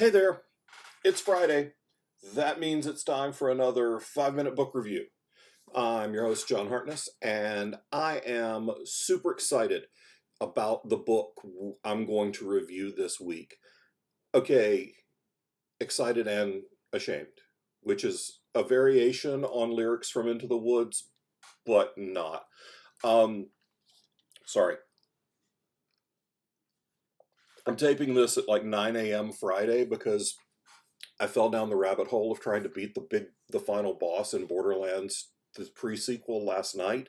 Hey there, it's Friday. That means it's time for another 5-minute book review. I'm your host, John Hartness, and I am super excited about the book I'm going to review this week. Okay, excited and ashamed, which is a variation on lyrics from Into the Woods, but not. Sorry. I'm taping this at like 9 a.m. Friday because I fell down the rabbit hole of trying to beat the final boss in Borderlands, the pre-sequel, last night,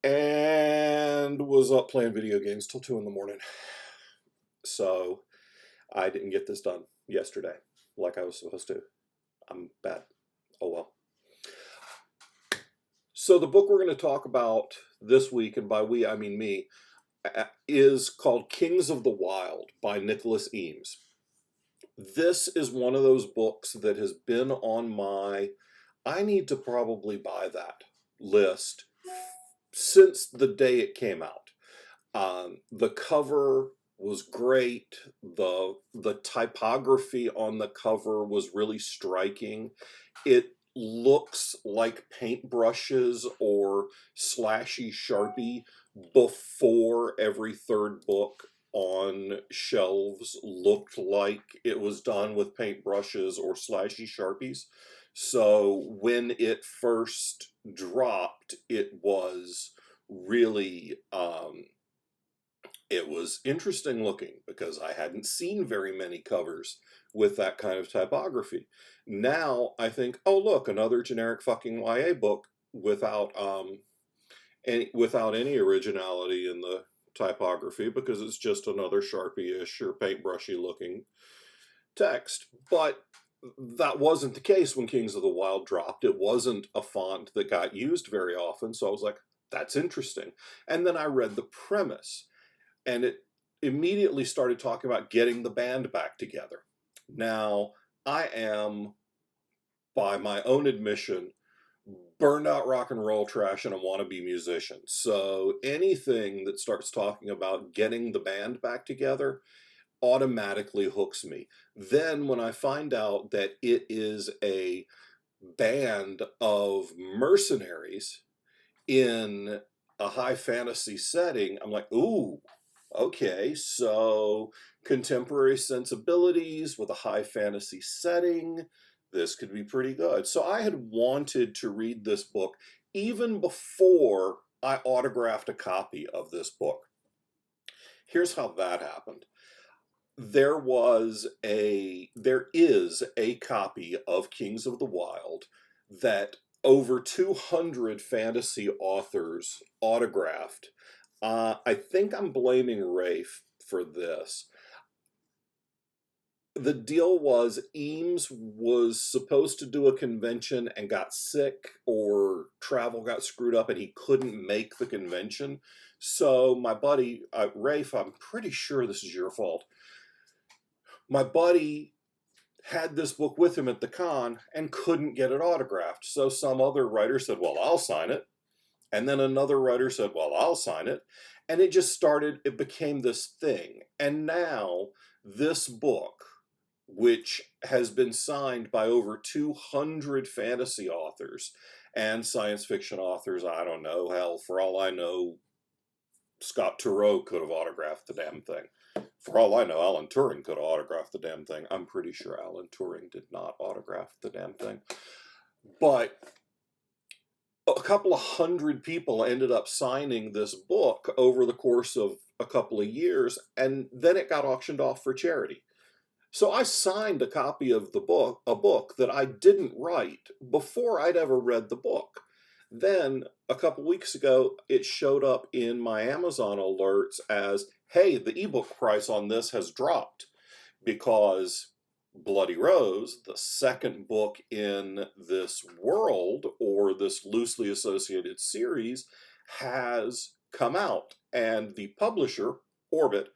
and was up playing video games till 2 in the morning. So I didn't get this done yesterday like I was supposed to. I'm bad. Oh well. So the book we're going to talk about this week, and by we I mean me, is called Kings of the Wyld by Nicholas Eames. This is one of those books that has been on my I need to probably buy that list since the day it came out. The cover was great. The typography on the cover was really striking. It looks like paintbrushes or slashy Sharpie before every third book on shelves looked like it was done with paintbrushes or slashy Sharpies. So when it first dropped, it was really it was interesting looking because I hadn't seen very many covers with that kind of typography. Now I think, oh look, another generic fucking YA book without any originality in the typography because it's just another Sharpie-ish or paintbrushy looking text. But that wasn't the case when Kings of the Wyld dropped. It wasn't a font that got used very often, so I was like, that's interesting. And then I read the premise, and it immediately started talking about getting the band back together. Now, I am, by my own admission, burned out rock and roll trash and a wannabe musician. So anything that starts talking about getting the band back together automatically hooks me. Then when I find out that it is a band of mercenaries in a high fantasy setting, I'm like, ooh, okay, so contemporary sensibilities with a high fantasy setting, this could be pretty good. So I had wanted to read this book even before I autographed a copy of this book. Here's how that happened. There is a copy of Kings of the Wyld that over 200 fantasy authors autographed. I think I'm blaming Rafe for this. The deal was Eames was supposed to do a convention and got sick, or travel got screwed up and he couldn't make the convention. So my buddy, Rafe, I'm pretty sure this is your fault. My buddy had this book with him at the con and couldn't get it autographed. So some other writer said, well, I'll sign it. And then another writer said, well, I'll sign it. And it became this thing. And now this book, which has been signed by over 200 fantasy authors and science fiction authors, I don't know, hell, for all I know, Scott Turow could have autographed the damn thing. For all I know, Alan Turing could have autographed the damn thing. I'm pretty sure Alan Turing did not autograph the damn thing. But a couple of hundred people ended up signing this book over the course of a couple of years, and then it got auctioned off for charity. So I signed a copy of the book, a book that I didn't write, before I'd ever read the book. Then, a couple weeks ago, it showed up in my Amazon alerts as, hey, the ebook price on this has dropped because Bloody Rose, the second book in this world, or this loosely associated series, has come out. And the publisher, Orbit,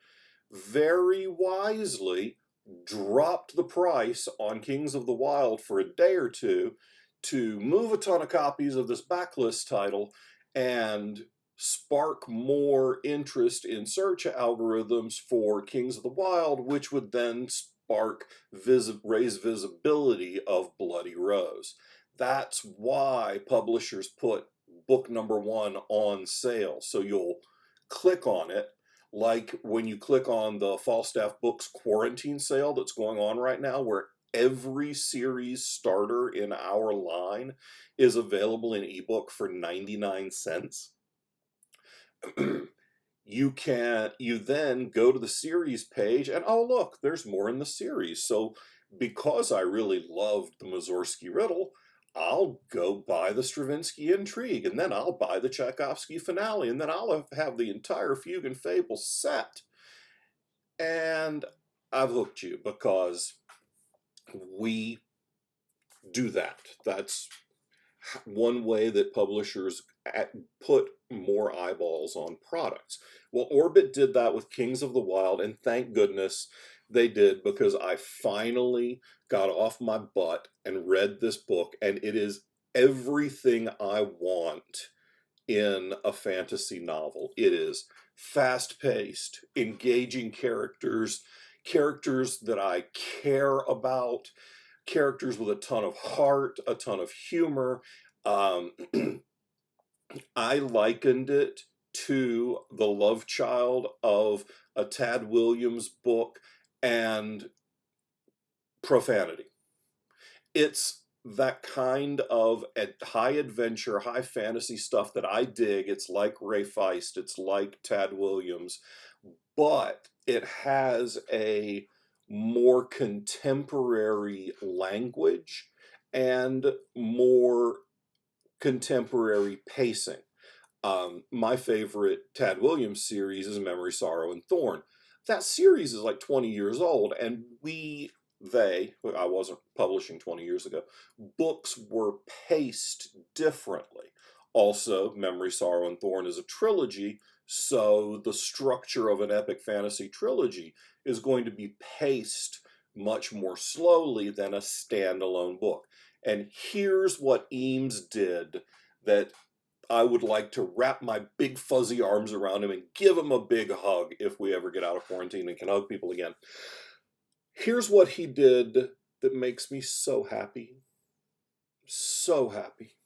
very wisely dropped the price on Kings of the Wyld for a day or two to move a ton of copies of this backlist title and spark more interest in search algorithms for Kings of the Wyld, which would then raise visibility of Bloody Rose. That's why publishers put book number 1 on sale. So you'll click on it, like when you click on the Falstaff Books quarantine sale that's going on right now, where every series starter in our line is available in ebook for 99 cents. You then go to the series page and, oh look, there's more in the series. So because I really loved the Mussorgsky riddle, I'll go buy the Stravinsky intrigue, and then I'll buy the Tchaikovsky finale, and then I'll have the entire Fugue and Fable set. And I've hooked you because we do that. That's one way that publishers put more eyeballs on products. Well, Orbit did that with Kings of the Wyld, and thank goodness they did, because I finally got off my butt and read this book, and it is everything I want in a fantasy novel. It is fast-paced, engaging characters that I care about, characters with a ton of heart, a ton of humor. I likened it to the love child of a Tad Williams book and profanity. It's that kind of high adventure, high fantasy stuff that I dig. It's like Ray Feist, it's like Tad Williams, but it has a more contemporary language and more contemporary pacing. My favorite Tad Williams series is Memory, Sorrow, and Thorn. That series is like 20 years old, and I wasn't publishing 20 years ago, books were paced differently. Also, Memory, Sorrow, and Thorn is a trilogy, so the structure of an epic fantasy trilogy is going to be paced much more slowly than a standalone book. And here's what Eames did that I would like to wrap my big fuzzy arms around him and give him a big hug if we ever get out of quarantine and can hug people again. Here's what he did that makes me so happy. So happy.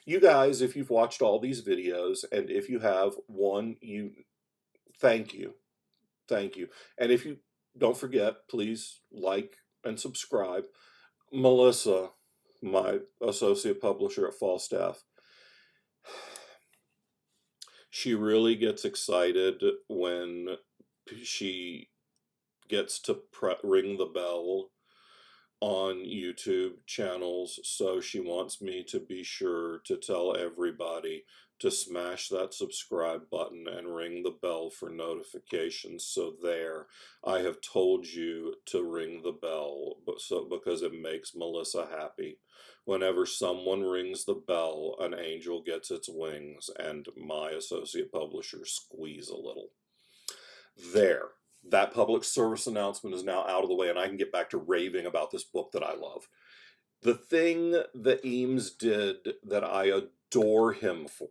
You guys, if you've watched all these videos, and if you have thank you. Thank you. And if you don't forget, please like and subscribe. Melissa, my associate publisher at Falstaff, she really gets excited when she gets to ring the bell on YouTube channels, so she wants me to be sure to tell everybody to smash that subscribe button and ring the bell for notifications. So there, I have told you to ring the bell, because it makes Melissa happy. Whenever someone rings the bell, an angel gets its wings, and my associate publishers squeeze a little. There. That public service announcement is now out of the way, and I can get back to raving about this book that I love. The thing that Eames did that I adore him for,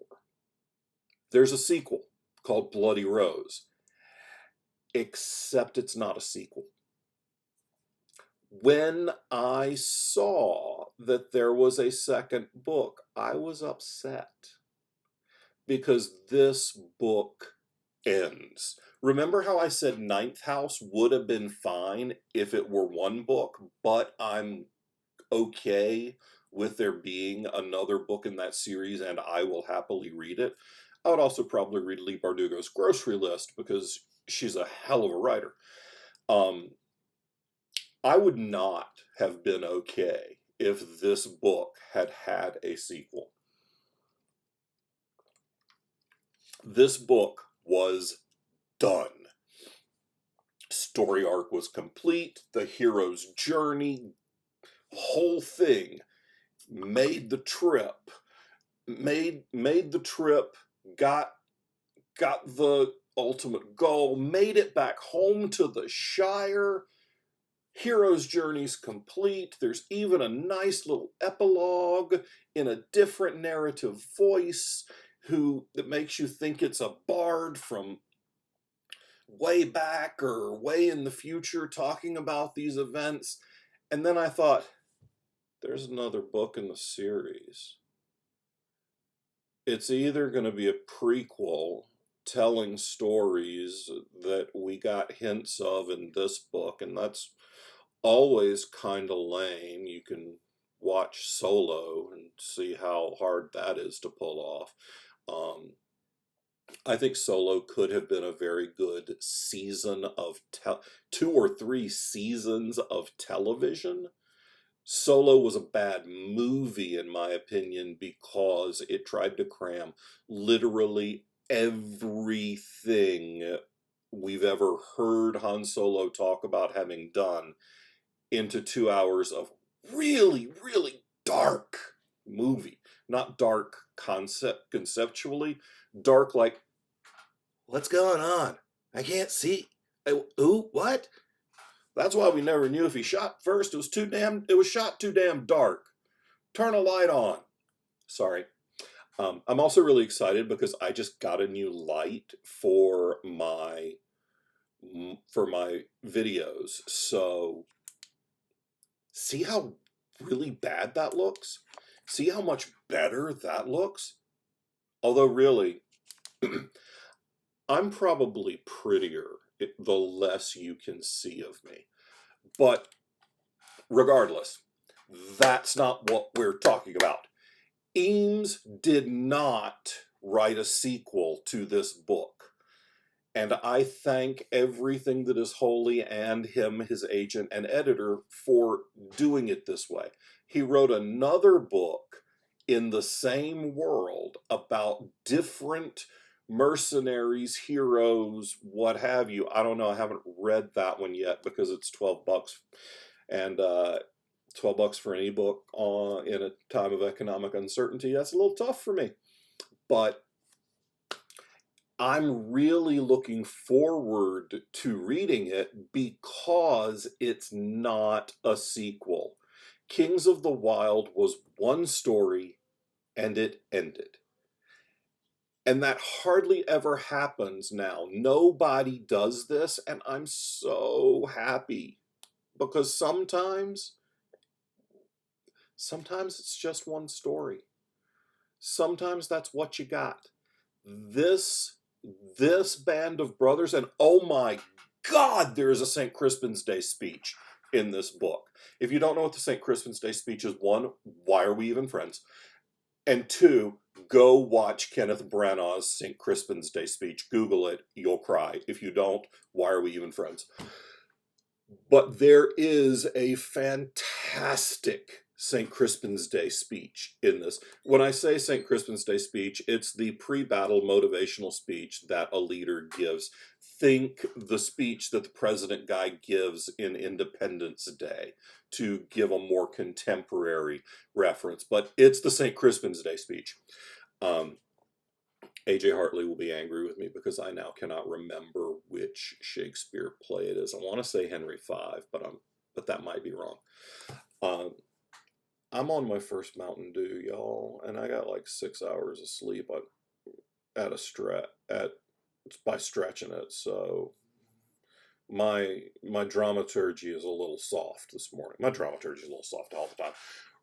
there's a sequel called Bloody Rose, except it's not a sequel. When I saw that there was a second book, I was upset, because this book ends. Remember how I said Ninth House would have been fine if it were one book, but I'm okay with there being another book in that series, and I will happily read it. I would also probably read Leigh Bardugo's Grocery List, because she's a hell of a writer. I would not have been okay if this book had had a sequel. This book was done. Story arc was complete. The hero's journey, whole thing, made the trip, got the ultimate goal, made it back home to the Shire. Hero's journey's complete. There's even a nice little epilogue in a different narrative voice that makes you think it's a bard from way back or way in the future talking about these events. And then I thought, there's another book in the series. It's either going to be a prequel telling stories that we got hints of in this book, and that's always kind of lame. You can watch Solo and see how hard that is to pull off. I think Solo could have been a very good season of 2 or 3 seasons of television. Solo was a bad movie, in my opinion, because it tried to cram literally everything we've ever heard Han Solo talk about having done into 2 hours of really, really dark movie. Not dark conceptually, dark like, what's going on? I can't see. Ooh, what? That's why we never knew if he shot first. It was shot too damn dark. Turn a light on. Sorry. I'm also really excited because I just got a new light for my videos. So see how really bad that looks? See how much better that looks? Although really, I'm probably prettier the less you can see of me. But regardless, that's not what we're talking about. Eames did not write a sequel to this book. And I thank everything that is holy and him, his agent and editor, for doing it this way. He wrote another book in the same world about different mercenaries, heroes, what have you. I don't know. I haven't read that one yet because it's $12. And $12 for an ebook in a time of economic uncertainty, that's a little tough for me. But I'm really looking forward to reading it because it's not a sequel. Kings of the Wyld was one story and it ended. And that hardly ever happens now. Nobody does this, and I'm so happy because sometimes it's just one story. Sometimes that's what you got. This band of brothers, and oh my God, there is a St. Crispin's Day speech in this book. If you don't know what the St. Crispin's Day speech is, 1, why are we even friends? And 2, go watch Kenneth Branagh's St. Crispin's Day speech. Google it, you'll cry. If you don't, why are we even friends? But there is a fantastic St. Crispin's Day speech in this. When I say St. Crispin's Day speech, it's the pre-battle motivational speech that a leader gives. Think the speech that the president guy gives in Independence Day, to give a more contemporary reference. But it's the St. Crispin's Day speech. A.J. Hartley will be angry with me because I now cannot remember which Shakespeare play it is. I want to say Henry V, but that might be wrong. I'm on my first Mountain Dew, y'all, and I got like 6 hours of sleep by stretching it. So my dramaturgy is a little soft this morning. My dramaturgy is a little soft all the time.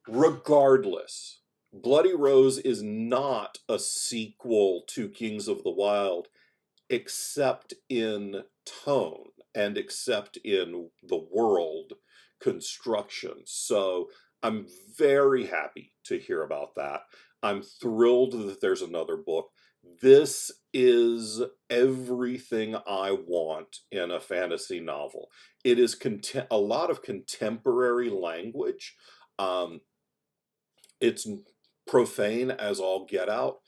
Regardless, Bloody Rose is not a sequel to Kings of the Wyld, except in tone and except in the world construction. So I'm very happy to hear about that. I'm thrilled that there's another book. This is everything I want in a fantasy novel. It is a lot of contemporary language. It's profane as all get out.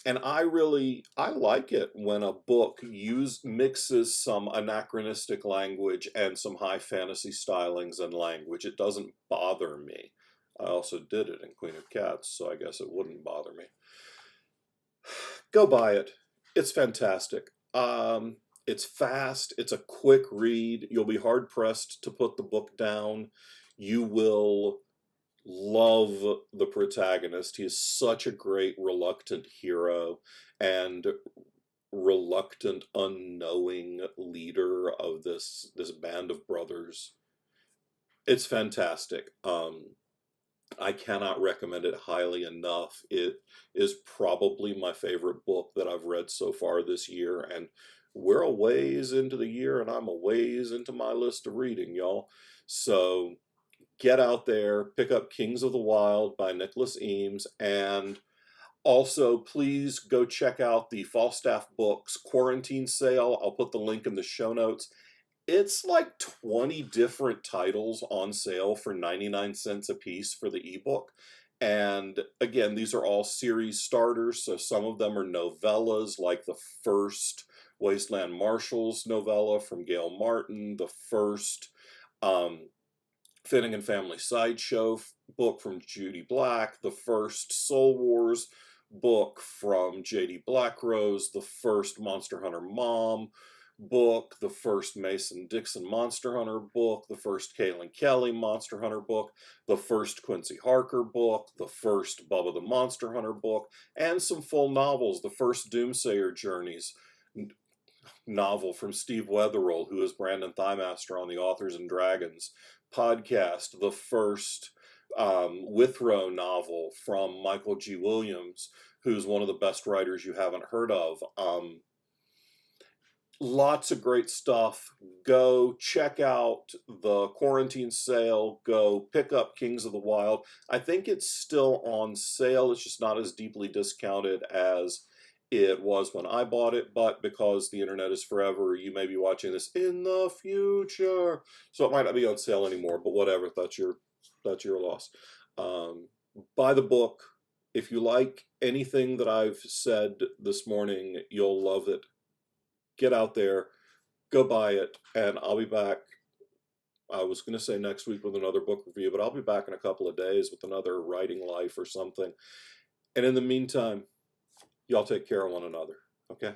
And I like it when a book mixes some anachronistic language and some high fantasy stylings and language. It doesn't bother me. I also did it in Queen of Cats, so I guess it wouldn't bother me. Go buy it. It's fantastic. It's fast. It's a quick read. You'll be hard-pressed to put the book down. You will love the protagonist. He is such a great reluctant hero, and reluctant, unknowing leader of this band of brothers. It's fantastic. I cannot recommend it highly enough. It is probably my favorite book that I've read so far this year, and we're a ways into the year, and I'm a ways into my list of reading, y'all. So get out there, pick up Kings of the Wyld by Nicholas Eames, and also please go check out the Falstaff Books quarantine sale. I'll put the link in the show notes. It's like 20 different titles on sale for 99 cents a piece for the ebook. And again, these are all series starters, so some of them are novellas, like the first Wasteland Marshals novella from Gail Martin, the first Finnegan Family Sideshow book from Judy Black, the first Soul Wars book from J.D. Blackrose, the first Monster Hunter Mom book, the first Mason Dixon Monster Hunter book, the first Kaylin Kelly Monster Hunter book, the first Quincy Harker book, the first Bubba the Monster Hunter book, and some full novels, the first Doomsayer Journeys novel from Steve Wetherell, who is Brandon Thighmaster on the Authors and Dragons podcast, the first Withrow novel from Michael G. Williams, who's one of the best writers you haven't heard of. Lots of great stuff. Go check out the quarantine sale. Go pick up Kings of the Wyld. I think it's still on sale. It's just not as deeply discounted as it was when I bought it, but because the internet is forever, you may be watching this in the future, so it might not be on sale anymore, but whatever, that's your loss. Buy the book. If you like anything that I've said this morning, you'll love it. Get out there, go buy it, and I'll be back. I was going to say next week with another book review, but I'll be back in a couple of days with another Writing Life or something. And in the meantime, y'all take care of one another, okay?